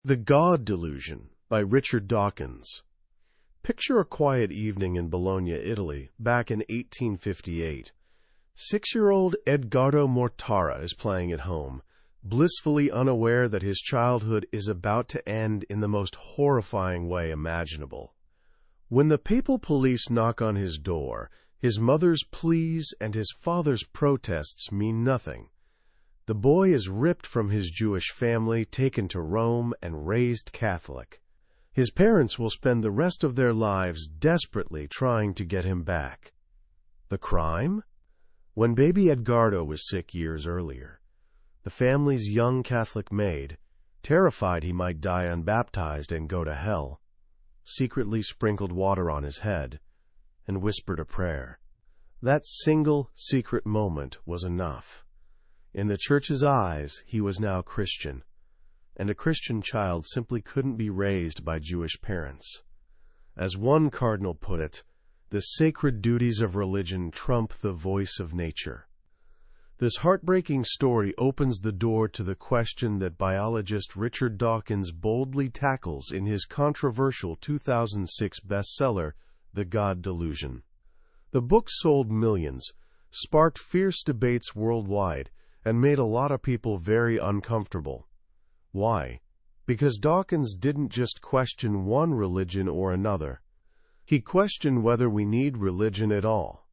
The God Delusion by Richard Dawkins. Picture a quiet evening in Bologna, Italy, back in 1858. 6-year-old Edgardo Mortara is playing at home, blissfully unaware that his childhood is about to end in the most horrifying way imaginable. When the papal police knock on his door, his mother's pleas and his father's protests mean nothing. The boy is ripped from his Jewish family, taken to Rome, and raised Catholic. His parents will spend the rest of their lives desperately trying to get him back. The crime? When baby Edgardo was sick years earlier, the family's young Catholic maid, terrified he might die unbaptized and go to hell, secretly sprinkled water on his head and whispered a prayer. That single secret moment was enough. In the Church's eyes, he was now Christian, and a Christian child simply couldn't be raised by Jewish parents. As one cardinal put it, the sacred duties of religion trump the voice of nature. This heartbreaking story opens the door to the question that biologist Richard Dawkins boldly tackles in his controversial 2006 bestseller, The God Delusion. The book sold millions, sparked fierce debates worldwide, and made a lot of people very uncomfortable. Why? Because Dawkins didn't just question one religion or another. He questioned whether we need religion at all.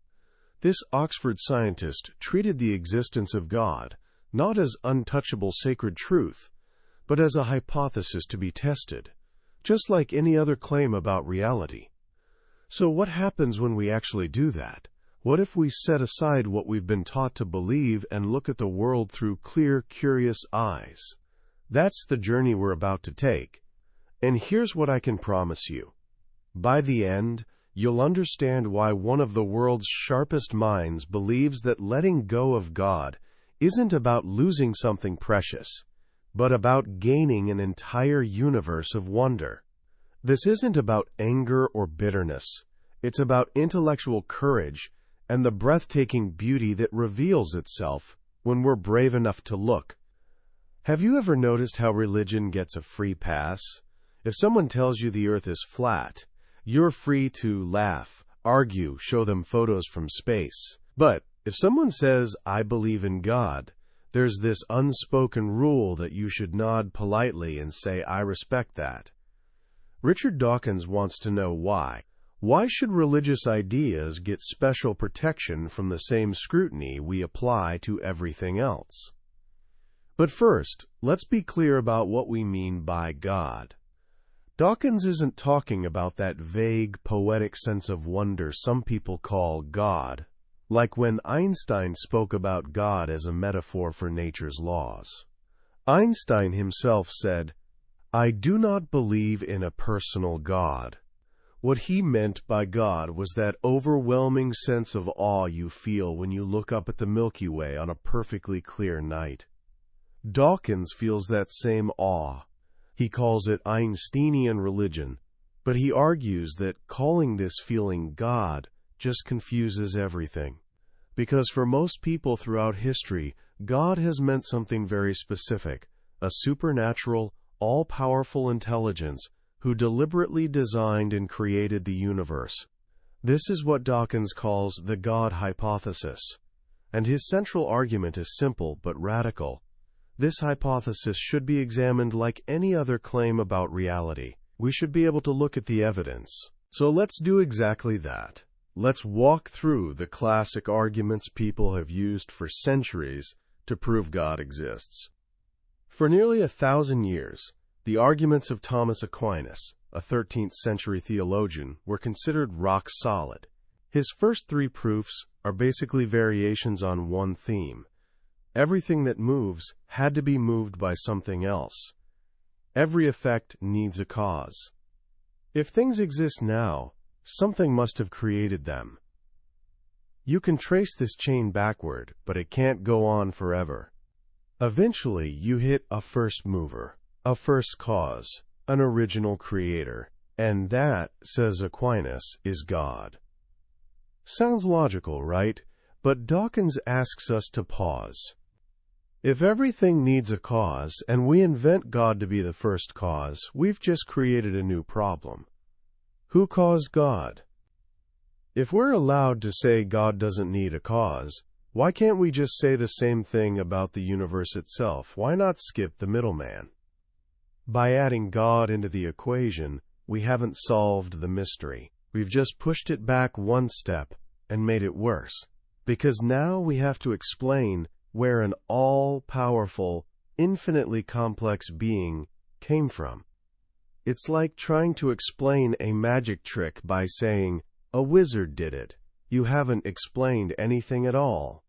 This Oxford scientist treated the existence of God not as untouchable sacred truth, but as a hypothesis to be tested, just like any other claim about reality. So what happens when we actually do that? What if we set aside what we've been taught to believe and look at the world through clear, curious eyes? That's the journey we're about to take. And here's what I can promise you. By the end, you'll understand why one of the world's sharpest minds believes that letting go of God isn't about losing something precious, but about gaining an entire universe of wonder. This isn't about anger or bitterness. It's about intellectual courage and the breathtaking beauty that reveals itself when we're brave enough to look. Have you ever noticed how religion gets a free pass? If someone tells you the earth is flat, you're free to laugh, argue, show them photos from space. But if someone says, "I believe in God," there's this unspoken rule that you should nod politely and say, "I respect that." Richard Dawkins wants to know why. Why should religious ideas get special protection from the same scrutiny we apply to everything else? But first, let's be clear about what we mean by God. Dawkins isn't talking about that vague, poetic sense of wonder some people call God, like when Einstein spoke about God as a metaphor for nature's laws. Einstein himself said, "I do not believe in a personal God." What he meant by God was that overwhelming sense of awe you feel when you look up at the Milky Way on a perfectly clear night. Dawkins feels that same awe. He calls it Einsteinian religion, but he argues that calling this feeling God just confuses everything. Because for most people throughout history, God has meant something very specific, a supernatural, all-powerful intelligence who deliberately designed and created the universe. This is what Dawkins calls the God hypothesis. And his central argument is simple but radical. This hypothesis should be examined like any other claim about reality. We should be able to look at the evidence. So let's do exactly that. Let's walk through the classic arguments people have used for centuries to prove God exists. For nearly 1,000 years, the arguments of Thomas Aquinas, a 13th century theologian, were considered rock solid. His first 3 proofs are basically variations on one theme. Everything that moves had to be moved by something else. Every effect needs a cause. If things exist now, something must have created them. You can trace this chain backward, but it can't go on forever. Eventually, you hit a first mover, a first cause, an original creator, and that, says Aquinas, is God. Sounds logical, right? But Dawkins asks us to pause. If everything needs a cause, and we invent God to be the first cause, we've just created a new problem. Who caused God? If we're allowed to say God doesn't need a cause, why can't we just say the same thing about the universe itself? Why not skip the middleman? By adding God into the equation, we haven't solved the mystery. We've just pushed it back one step and made it worse. Because now we have to explain where an all-powerful, infinitely complex being came from. It's like trying to explain a magic trick by saying, "A wizard did it." You haven't explained anything at all.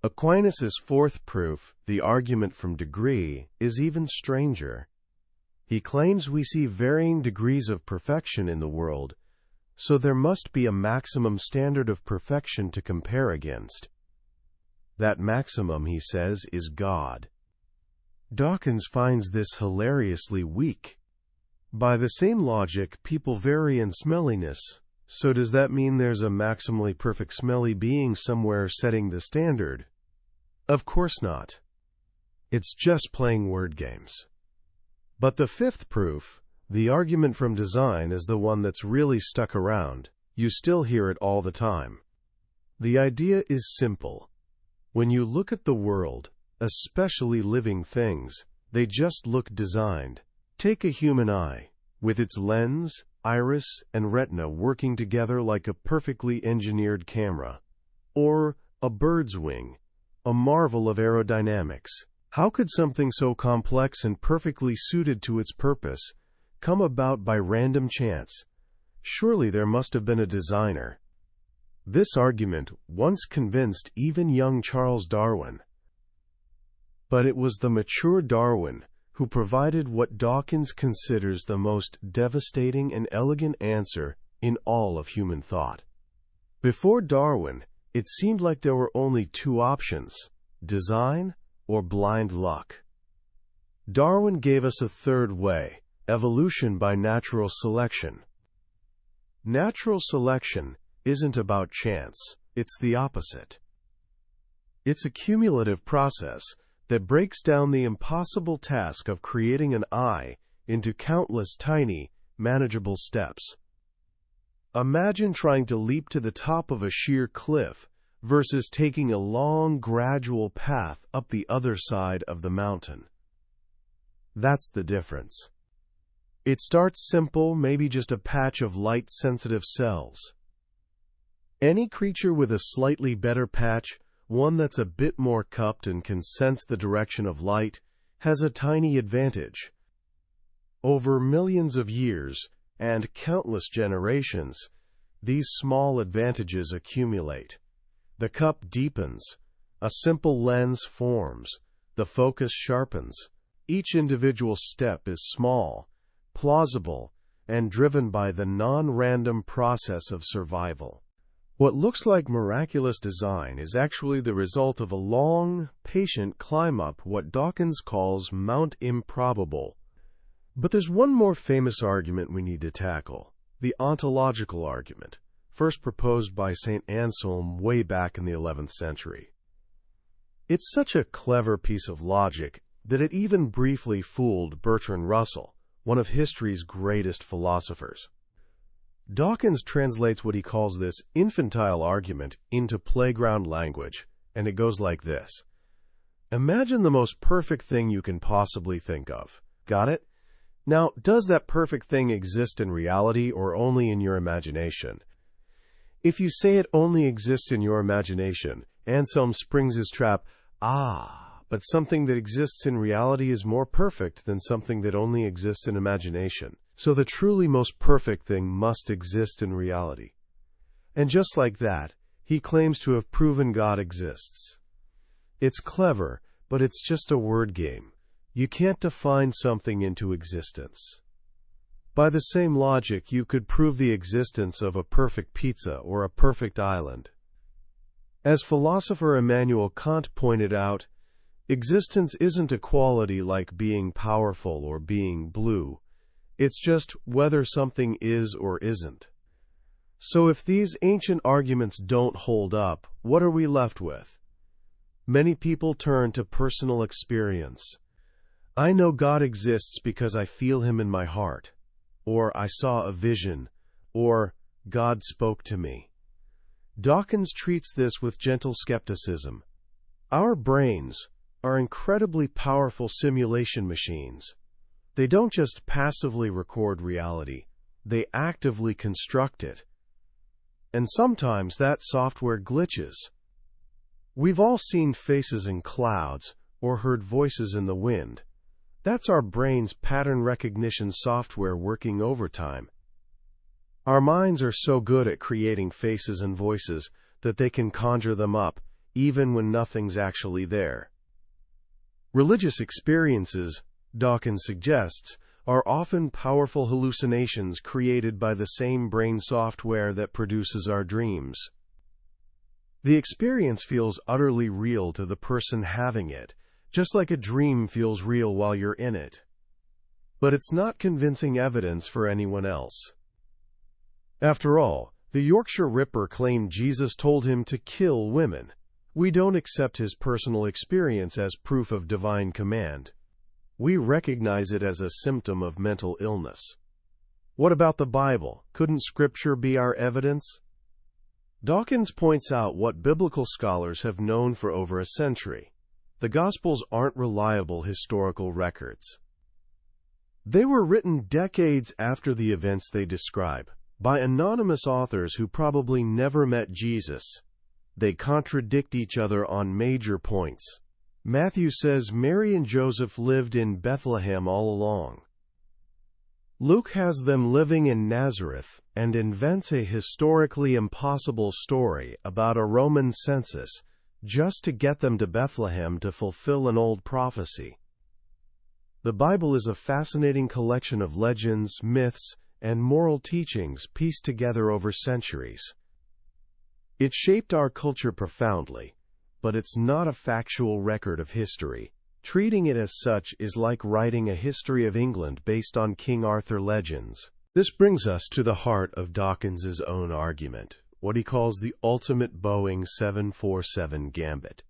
Aquinas' fourth proof, the argument from degree, is even stranger. He claims we see varying degrees of perfection in the world, so there must be a maximum standard of perfection to compare against. That maximum, he says, is God. Dawkins finds this hilariously weak. By the same logic, people vary in smelliness. So does that mean there's a maximally perfect smelly being somewhere setting the standard? Of course not. It's just playing word games. But the fifth proof, the argument from design, is the one that's really stuck around. You still hear it all the time. The idea is simple. When you look at the world, especially living things, they just look designed. Take a human eye, with its lens, iris, and retina working together like a perfectly engineered camera. Or a bird's wing, a marvel of aerodynamics. How could something so complex and perfectly suited to its purpose come about by random chance? Surely there must have been a designer. This argument once convinced even young Charles Darwin. But it was the mature Darwin who provided what Dawkins considers the most devastating and elegant answer in all of human thought. Before Darwin, it seemed like there were only two options: design or blind luck. Darwin gave us a third way: evolution by natural selection. Natural selection isn't about chance, it's the opposite. It's a cumulative process that breaks down the impossible task of creating an eye into countless tiny, manageable steps. Imagine trying to leap to the top of a sheer cliff versus taking a long, gradual path up the other side of the mountain. That's the difference. It starts simple, maybe just a patch of light-sensitive cells. Any creature with a slightly better patch, one that's a bit more cupped and can sense the direction of light, has a tiny advantage. Over millions of years and countless generations, these small advantages accumulate. The cup deepens, a simple lens forms, the focus sharpens. Each individual step is small, plausible, and driven by the non-random process of survival. What looks like miraculous design is actually the result of a long, patient climb up what Dawkins calls Mount Improbable. But there's one more famous argument we need to tackle, the ontological argument, first proposed by St. Anselm way back in the 11th century. It's such a clever piece of logic that it even briefly fooled Bertrand Russell, one of history's greatest philosophers. Dawkins translates what he calls this infantile argument into playground language, and it goes like this. Imagine the most perfect thing you can possibly think of. Got it? Now, does that perfect thing exist in reality or only in your imagination? If you say it only exists in your imagination, Anselm springs his trap, but something that exists in reality is more perfect than something that only exists in imagination. So the truly most perfect thing must exist in reality. And just like that, he claims to have proven God exists. It's clever, but it's just a word game. You can't define something into existence. By the same logic, you could prove the existence of a perfect pizza or a perfect island. As philosopher Immanuel Kant pointed out, existence isn't a quality like being powerful or being blue. It's just whether something is or isn't. So if these ancient arguments don't hold up, what are we left with? Many people turn to personal experience. I know God exists because I feel Him in my heart, or I saw a vision, or God spoke to me. Dawkins treats this with gentle skepticism. Our brains are incredibly powerful simulation machines. They don't just passively record reality, they actively construct it. And sometimes that software glitches. We've all seen faces in clouds or heard voices in the wind. That's our brain's pattern recognition software working overtime. Our minds are so good at creating faces and voices that they can conjure them up, even when nothing's actually there. Religious experiences, Dawkins suggests, are often powerful hallucinations created by the same brain software that produces our dreams. The experience feels utterly real to the person having it, just like a dream feels real while you're in it. But it's not convincing evidence for anyone else. After all, the Yorkshire Ripper claimed Jesus told him to kill women. We don't accept his personal experience as proof of divine command. We recognize it as a symptom of mental illness. What about the Bible? Couldn't Scripture be our evidence? Dawkins points out what biblical scholars have known for over a century. The Gospels aren't reliable historical records. They were written decades after the events they describe, by anonymous authors who probably never met Jesus. They contradict each other on major points. Matthew says Mary and Joseph lived in Bethlehem all along. Luke has them living in Nazareth and invents a historically impossible story about a Roman census just to get them to Bethlehem to fulfill an old prophecy. The Bible is a fascinating collection of legends, myths, and moral teachings pieced together over centuries. It shaped our culture profoundly, but it's not a factual record of history. Treating it as such is like writing a history of England based on King Arthur legends. This brings us to the heart of Dawkins's own argument, what he calls the ultimate Boeing 747 gambit.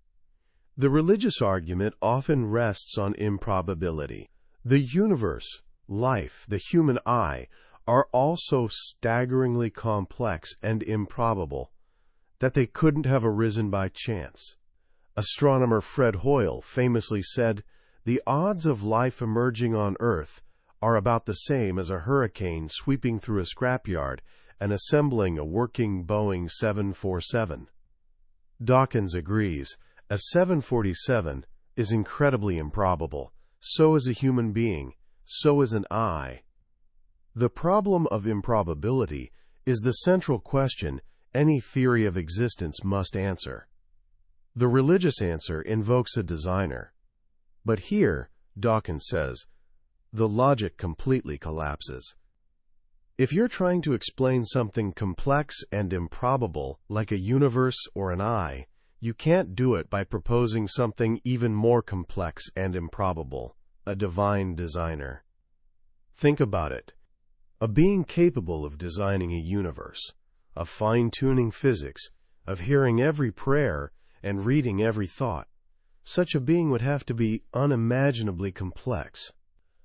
The religious argument often rests on improbability. The universe, life, the human eye are all so staggeringly complex and improbable that they couldn't have arisen by chance. Astronomer Fred Hoyle famously said, "The odds of life emerging on Earth are about the same as a hurricane sweeping through a scrapyard and assembling a working Boeing 747. Dawkins agrees. A 747 is incredibly improbable. So is a human being. So is an eye. The problem of improbability is the central question any theory of existence must answer. The religious answer invokes a designer. But here, Dawkins says, the logic completely collapses. If you're trying to explain something complex and improbable, like a universe or an eye, you can't do it by proposing something even more complex and improbable, a divine designer. Think about it. A being capable of designing a universe, of fine-tuning physics, of hearing every prayer and reading every thought. Such a being would have to be unimaginably complex,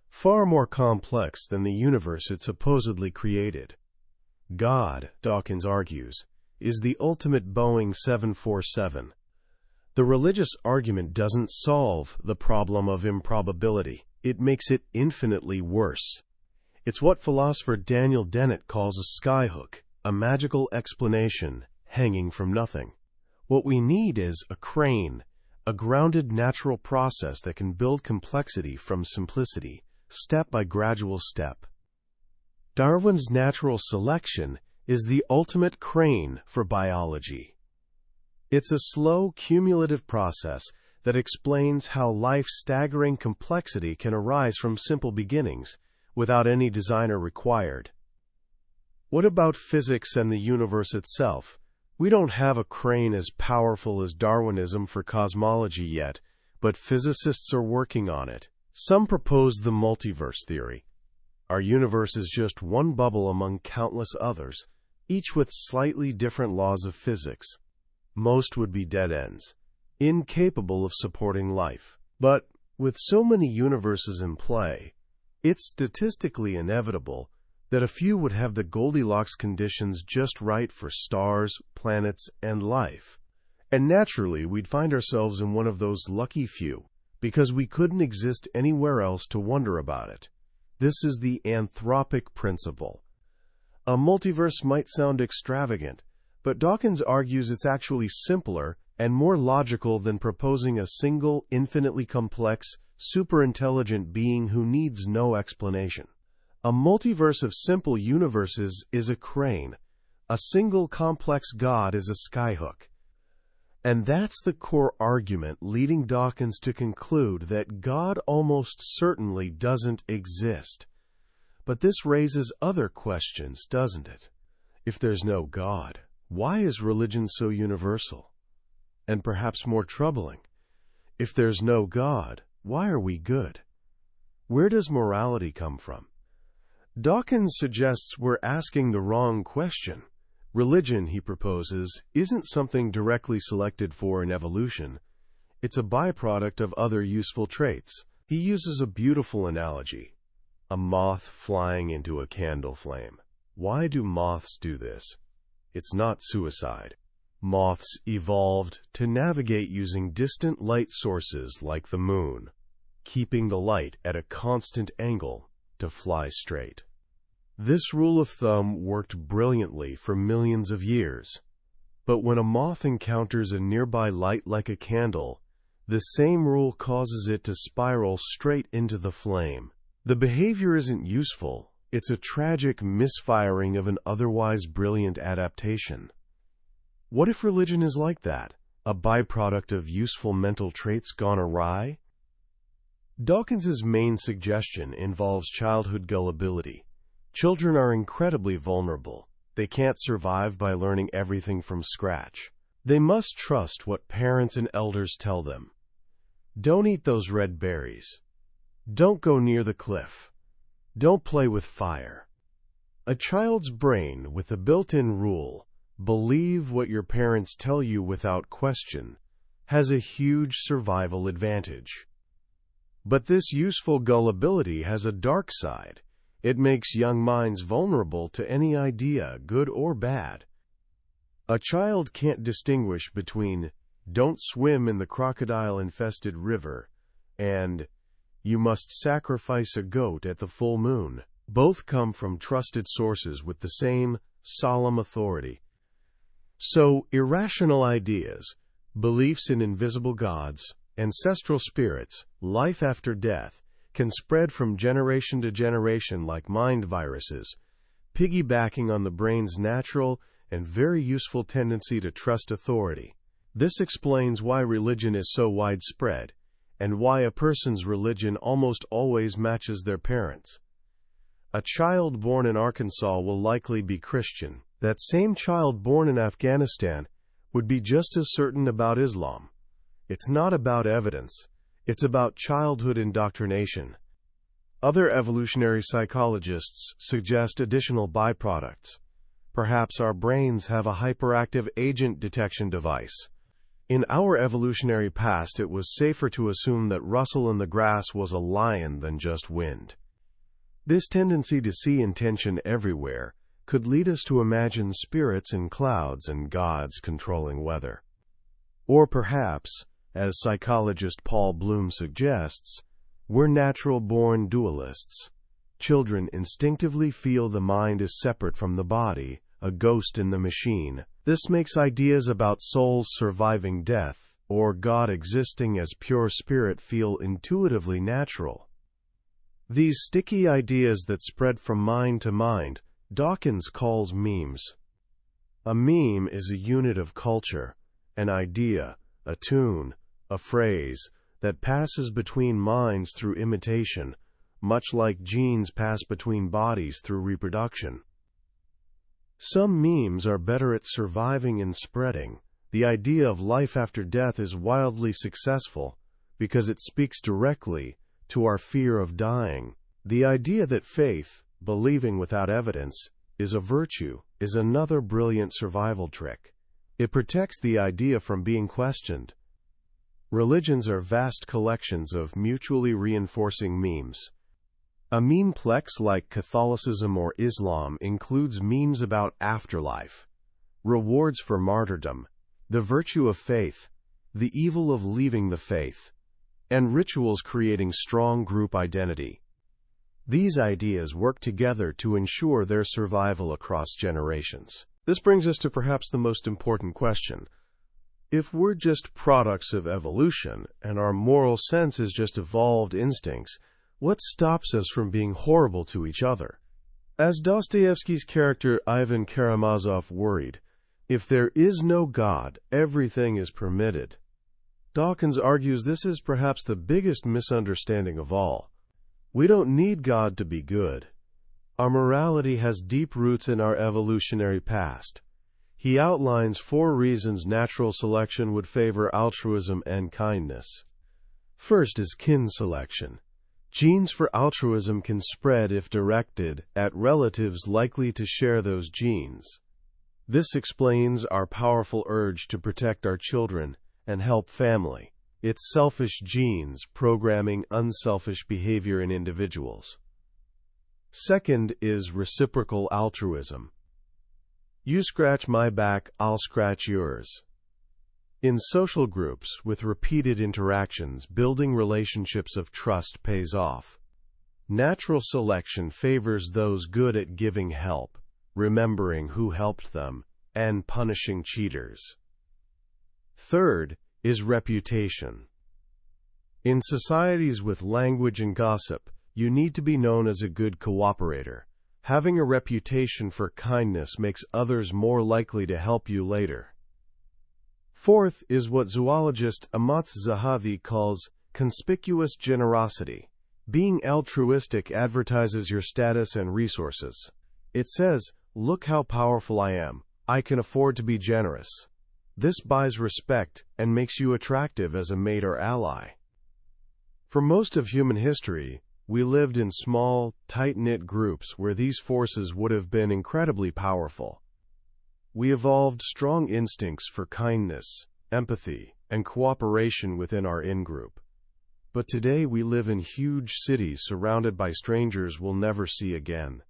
far more complex than the universe it supposedly created. God, Dawkins argues, is the ultimate Boeing 747. The religious argument doesn't solve the problem of improbability. It makes it infinitely worse. It's what philosopher Daniel Dennett calls a skyhook, a magical explanation hanging from nothing. What we need is a crane, a grounded natural process that can build complexity from simplicity, step by gradual step. Darwin's natural selection is the ultimate crane for biology. It's a slow, cumulative process that explains how life's staggering complexity can arise from simple beginnings, without any designer required. What about physics and the universe itself? We don't have a crane as powerful as Darwinism for cosmology yet, but physicists are working on it. Some propose the multiverse theory. Our universe is just one bubble among countless others, each with slightly different laws of physics. Most would be dead ends. incapable of supporting life. But with so many universes in play, it's statistically inevitable that a few would have the Goldilocks conditions just right for stars, planets, and life. And naturally, we'd find ourselves in one of those lucky few, because we couldn't exist anywhere else to wonder about it. This is the anthropic principle. A multiverse might sound extravagant, but Dawkins argues it's actually simpler and more logical than proposing a single, infinitely complex, superintelligent being who needs no explanation. A multiverse of simple universes is a crane. A single complex God is a skyhook. And that's the core argument leading Dawkins to conclude that God almost certainly doesn't exist. But this raises other questions, doesn't it? If there's no God, why is religion so universal? And perhaps more troubling, if there's no God, why are we good? Where does morality come from? Dawkins suggests we're asking the wrong question. Religion, he proposes, isn't something directly selected for in evolution. It's a byproduct of other useful traits. He uses a beautiful analogy: a moth flying into a candle flame. Why do moths do this? It's not suicide. Moths evolved to navigate using distant light sources like the moon, keeping the light at a constant angle to fly straight. This rule of thumb worked brilliantly for millions of years. But when a moth encounters a nearby light like a candle, the same rule causes it to spiral straight into the flame. The behavior isn't useful. It's a tragic misfiring of an otherwise brilliant adaptation. What if religion is like that, a byproduct of useful mental traits gone awry? Dawkins's main suggestion involves childhood gullibility. Children are incredibly vulnerable. They can't survive by learning everything from scratch. They must trust what parents and elders tell them. Don't eat those red berries. Don't go near the cliff. Don't play with fire. A child's brain with a built-in rule, believe what your parents tell you without question, has a huge survival advantage. But this useful gullibility has a dark side. It makes young minds vulnerable to any idea, good or bad. A child can't distinguish between "don't swim in the crocodile-infested river" and "you must sacrifice a goat at the full moon." Both come from trusted sources with the same solemn authority. So, irrational ideas, beliefs in invisible gods, ancestral spirits, life after death, can spread from generation to generation like mind viruses, piggybacking on the brain's natural and very useful tendency to trust authority. This explains why religion is so widespread, and why a person's religion almost always matches their parents'. A child born in Arkansas will likely be Christian. That same child born in Afghanistan would be just as certain about Islam. It's not about evidence. It's about childhood indoctrination. Other evolutionary psychologists suggest additional byproducts. Perhaps our brains have a hyperactive agent detection device. In our evolutionary past, it was safer to assume that rustle in the grass was a lion than just wind. This tendency to see intention everywhere could lead us to imagine spirits in clouds and gods controlling weather. Or perhaps, as psychologist Paul Bloom suggests, we're natural-born dualists. Children instinctively feel the mind is separate from the body, a ghost in the machine. This makes ideas about souls surviving death, or God existing as pure spirit, feel intuitively natural. These sticky ideas that spread from mind to mind, Dawkins calls memes. A meme is a unit of culture, an idea, a tune, a phrase that passes between minds through imitation, much like genes pass between bodies through reproduction. Some memes are better at surviving and spreading. The idea of life after death is wildly successful because it speaks directly to our fear of dying. The idea that faith, believing without evidence, is a virtue, is another brilliant survival trick. It protects the idea from being questioned. Religions are vast collections of mutually reinforcing memes. A memeplex like Catholicism or Islam includes memes about afterlife, rewards for martyrdom, the virtue of faith, the evil of leaving the faith, and rituals creating strong group identity. These ideas work together to ensure their survival across generations. This brings us to perhaps the most important question. If we're just products of evolution and our moral sense is just evolved instincts, what stops us from being horrible to each other? As Dostoevsky's character Ivan Karamazov worried, if there is no God, everything is permitted. Dawkins argues this is perhaps the biggest misunderstanding of all. We don't need God to be good. Our morality has deep roots in our evolutionary past. He outlines 4 reasons natural selection would favor altruism and kindness. First is kin selection. Genes for altruism can spread if directed at relatives likely to share those genes. This explains our powerful urge to protect our children and help family. It's selfish genes programming unselfish behavior in individuals. Second is reciprocal altruism. You scratch my back, I'll scratch yours. In social groups with repeated interactions, building relationships of trust pays off. Natural selection favors those good at giving help, remembering who helped them, and punishing cheaters. Third is reputation. In societies with language and gossip, you need to be known as a good cooperator. Having a reputation for kindness makes others more likely to help you later. Fourth is what zoologist Amatz Zahavi calls conspicuous generosity. Being altruistic advertises your status and resources. It says, "Look how powerful I am. I can afford to be generous." This buys respect and makes you attractive as a mate or ally. For most of human history, we lived in small, tight-knit groups where these forces would have been incredibly powerful. We evolved strong instincts for kindness, empathy, and cooperation within our in-group. But today we live in huge cities surrounded by strangers we'll never see again.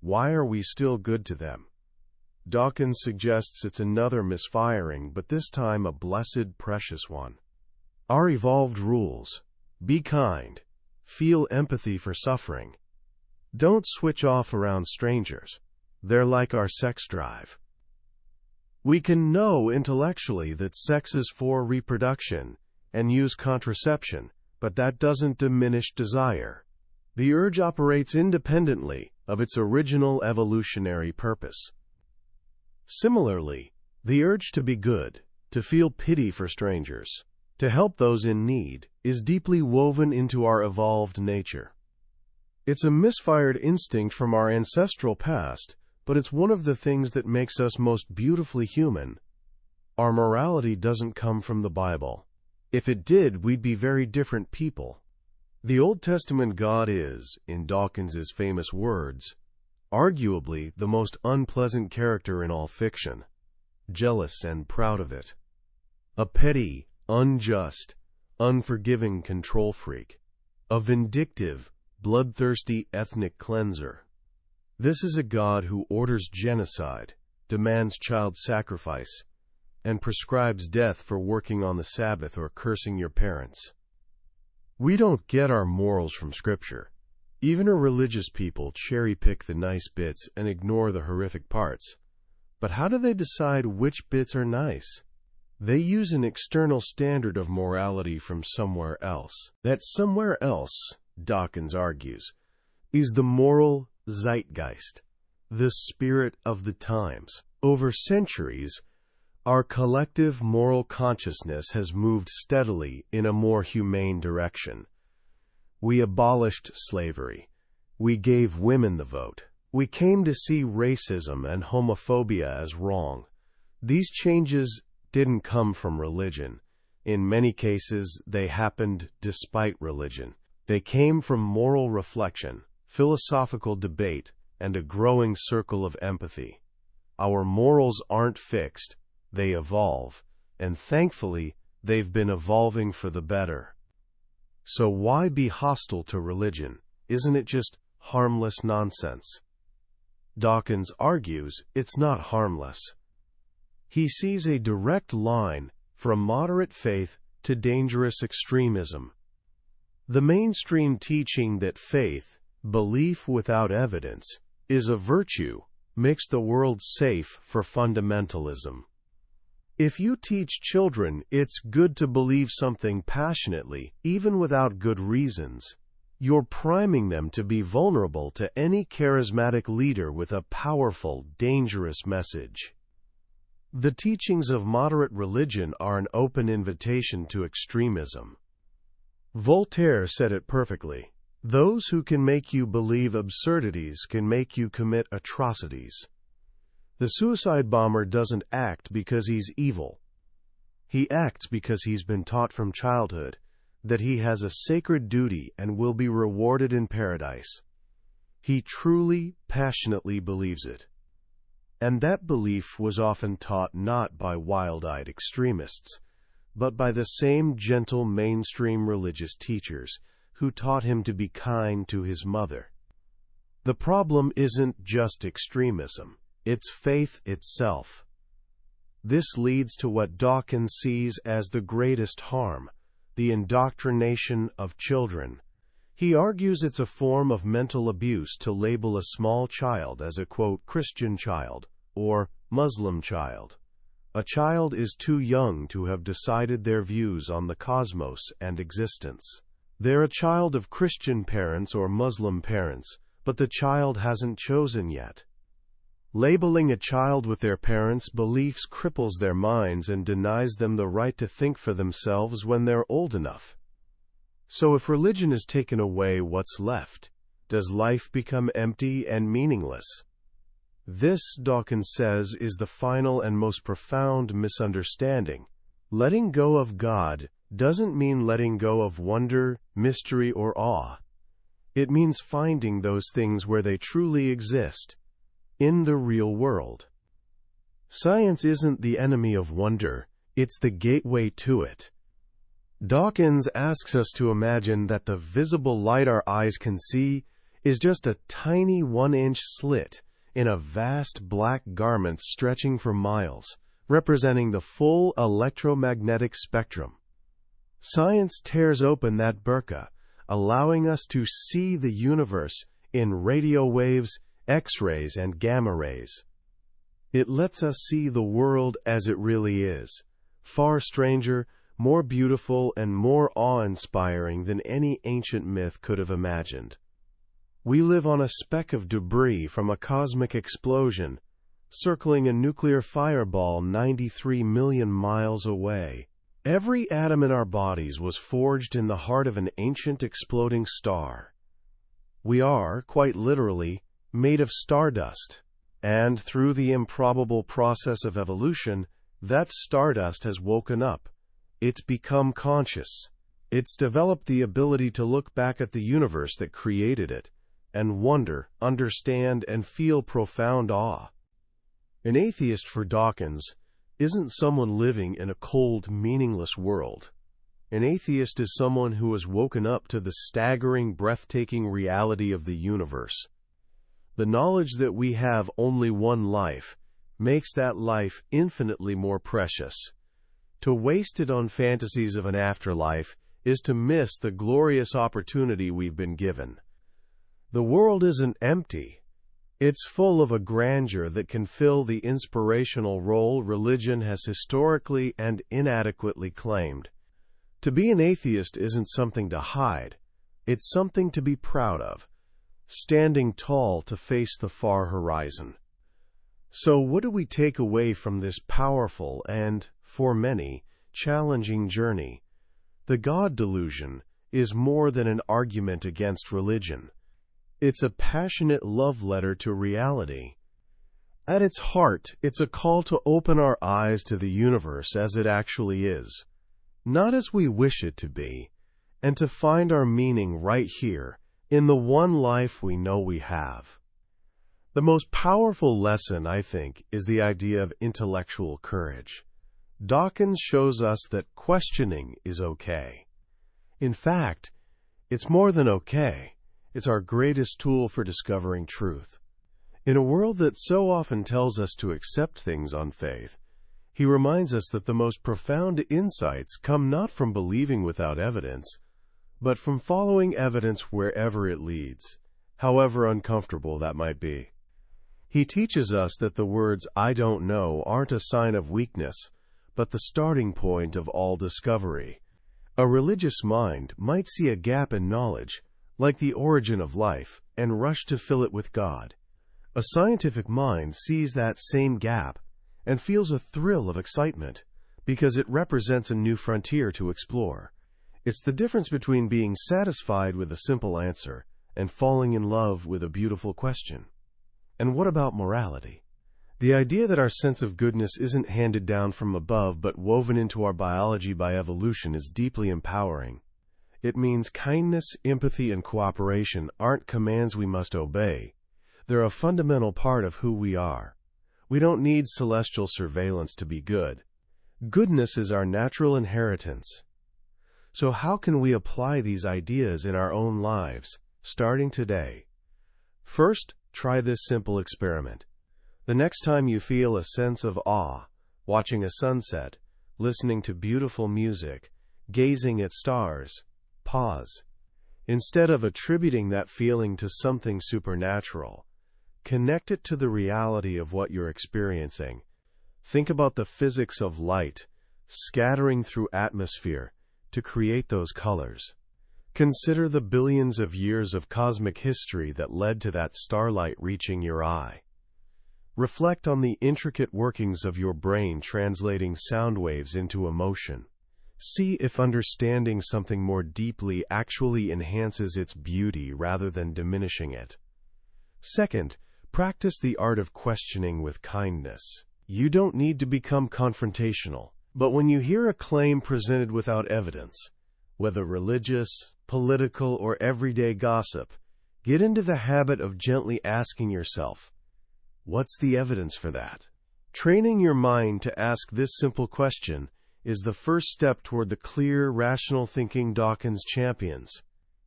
Why are we still good to them? Dawkins suggests it's another misfiring, but this time a blessed, precious one. Our evolved rules: be kind, feel empathy for suffering. Don't switch off around strangers. They're like our sex drive. We can know intellectually that sex is for reproduction and use contraception, but that doesn't diminish desire. The urge operates independently of its original evolutionary purpose. Similarly, the urge to be good, to feel pity for strangers, to help those in need, is deeply woven into our evolved nature. It's a misfired instinct from our ancestral past, but it's one of the things that makes us most beautifully human. Our morality doesn't come from the Bible. If it did, we'd be very different people. The Old Testament God is, in Dawkins's famous words, arguably the most unpleasant character in all fiction, jealous and proud of it. A petty, unjust, unforgiving control freak. A vindictive, bloodthirsty ethnic cleanser. This is a God who orders genocide, demands child sacrifice, and prescribes death for working on the Sabbath or cursing your parents. We don't get our morals from Scripture. Even a religious people cherry-pick the nice bits and ignore the horrific parts. But how do they decide which bits are nice? They use an external standard of morality from somewhere else. That somewhere else, Dawkins argues, is the moral zeitgeist, the spirit of the times. Over centuries, our collective moral consciousness has moved steadily in a more humane direction. We abolished slavery. We gave women the vote. We came to see racism and homophobia as wrong. These changes didn't come from religion. In many cases, they happened despite religion. They came from moral reflection, philosophical debate, and a growing circle of empathy. Our morals aren't fixed. They evolve, and thankfully, they've been evolving for the better. So why be hostile to religion? Isn't it just harmless nonsense? Dawkins argues it's not harmless. He sees a direct line from moderate faith to dangerous extremism. The mainstream teaching that faith, belief without evidence, is a virtue, makes the world safe for fundamentalism. If you teach children it's good to believe something passionately, even without good reasons, you're priming them to be vulnerable to any charismatic leader with a powerful, dangerous message. The teachings of moderate religion are an open invitation to extremism. Voltaire said it perfectly. Those who can make you believe absurdities can make you commit atrocities. The suicide bomber doesn't act because he's evil. He acts because he's been taught from childhood that he has a sacred duty and will be rewarded in paradise. He truly, passionately believes it. And that belief was often taught not by wild-eyed extremists, but by the same gentle mainstream religious teachers who taught him to be kind to his mother. The problem isn't just extremism, it's faith itself. This leads to what Dawkins sees as the greatest harm, the indoctrination of children. He argues it's a form of mental abuse to label a small child as a, quote, Christian child or Muslim child. A child is too young to have decided their views on the cosmos and existence. They're a child of Christian parents or Muslim parents, but the child hasn't chosen yet. Labeling a child with their parents' beliefs cripples their minds and denies them the right to think for themselves when they're old enough. So if religion is taken away, what's left? Does life become empty and meaningless? This, Dawkins says, is the final and most profound misunderstanding. Letting go of God doesn't mean letting go of wonder, mystery, or awe. It means finding those things where they truly exist, in the real world. Science isn't the enemy of wonder, it's the gateway to it. Dawkins asks us to imagine that the visible light our eyes can see is just a tiny 1-inch slit in a vast black garment stretching for miles, representing the full electromagnetic spectrum. Science tears open that burqa, allowing us to see the universe in radio waves, X-rays, and gamma rays. It lets us see the world as it really is, far stranger, more beautiful, and more awe-inspiring than any ancient myth could have imagined. We live on a speck of debris from a cosmic explosion, circling a nuclear fireball 93 million miles away. Every atom in our bodies was forged in the heart of an ancient exploding star. We are, quite literally, made of stardust, and through the improbable process of evolution, that stardust has woken up. It's become conscious. It's developed the ability to look back at the universe that created it, and wonder, understand, and feel profound awe. An atheist, for Dawkins, isn't someone living in a cold, meaningless world. An atheist is someone who has woken up to the staggering, breathtaking reality of the universe. The knowledge that we have only one life makes that life infinitely more precious. To waste it on fantasies of an afterlife is to miss the glorious opportunity we've been given. The world isn't empty. It's full of a grandeur that can fill the inspirational role religion has historically and inadequately claimed. To be an atheist isn't something to hide. It's something to be proud of, standing tall to face the far horizon. So what do we take away from this powerful and, for many, challenging journey? The God Delusion is more than an argument against religion. It's a passionate love letter to reality. At its heart, it's a call to open our eyes to the universe as it actually is, not as we wish it to be, and to find our meaning right here, in the one life we know we have. The most powerful lesson, I think, is the idea of intellectual courage. Dawkins shows us that questioning is okay. In fact, it's more than okay. It's our greatest tool for discovering truth. In a world that so often tells us to accept things on faith, he reminds us that the most profound insights come not from believing without evidence, but from following evidence wherever it leads, however uncomfortable that might be. He teaches us that the words "I don't know" aren't a sign of weakness, but the starting point of all discovery. A religious mind might see a gap in knowledge, like the origin of life, and rush to fill it with God. A scientific mind sees that same gap and feels a thrill of excitement because it represents a new frontier to explore. It's the difference between being satisfied with a simple answer and falling in love with a beautiful question. And what about morality? The idea that our sense of goodness isn't handed down from above but woven into our biology by evolution is deeply empowering. It means kindness, empathy, and cooperation aren't commands we must obey. They're a fundamental part of who we are. We don't need celestial surveillance to be good. Goodness is our natural inheritance. So how can we apply these ideas in our own lives, starting today? First, try this simple experiment. The next time you feel a sense of awe, watching a sunset, listening to beautiful music, gazing at stars, pause. Instead of attributing that feeling to something supernatural, connect it to the reality of what you're experiencing. Think about the physics of light scattering through atmosphere to create those colors. Consider the billions of years of cosmic history that led to that starlight reaching your eye. Reflect on the intricate workings of your brain translating sound waves into emotion. See if understanding something more deeply actually enhances its beauty rather than diminishing it. Second, practice the art of questioning with kindness. You don't need to become confrontational, but when you hear a claim presented without evidence, whether religious, political, or everyday gossip, get into the habit of gently asking yourself, what's the evidence for that? Training your mind to ask this simple question is the first step toward the clear, rational thinking Dawkins champions.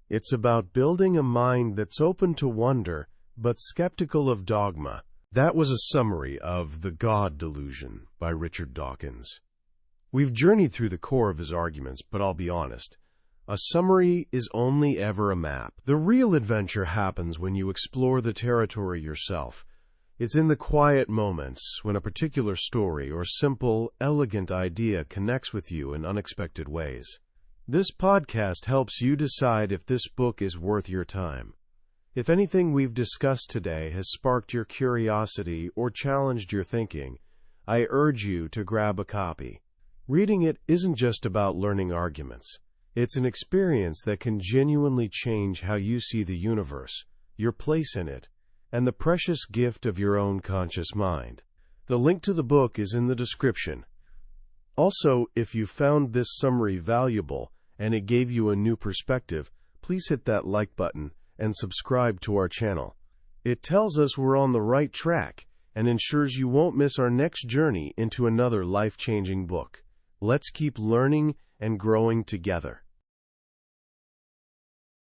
It's about building a mind that's open to wonder, but skeptical of dogma. That was a summary of The God Delusion by Richard Dawkins. We've journeyed through the core of his arguments, but I'll be honest. A summary is only ever a map. The real adventure happens when you explore the territory yourself. It's in the quiet moments when a particular story or simple, elegant idea connects with you in unexpected ways. This podcast helps you decide if this book is worth your time. If anything we've discussed today has sparked your curiosity or challenged your thinking, I urge you to grab a copy. Reading it isn't just about learning arguments. It's an experience that can genuinely change how you see the universe, your place in it, and the precious gift of your own conscious mind. The link to the book is in the description. Also, if you found this summary valuable and it gave you a new perspective, please hit that like button and subscribe to our channel. It tells us we're on the right track and ensures you won't miss our next journey into another life-changing book. Let's keep learning and growing together.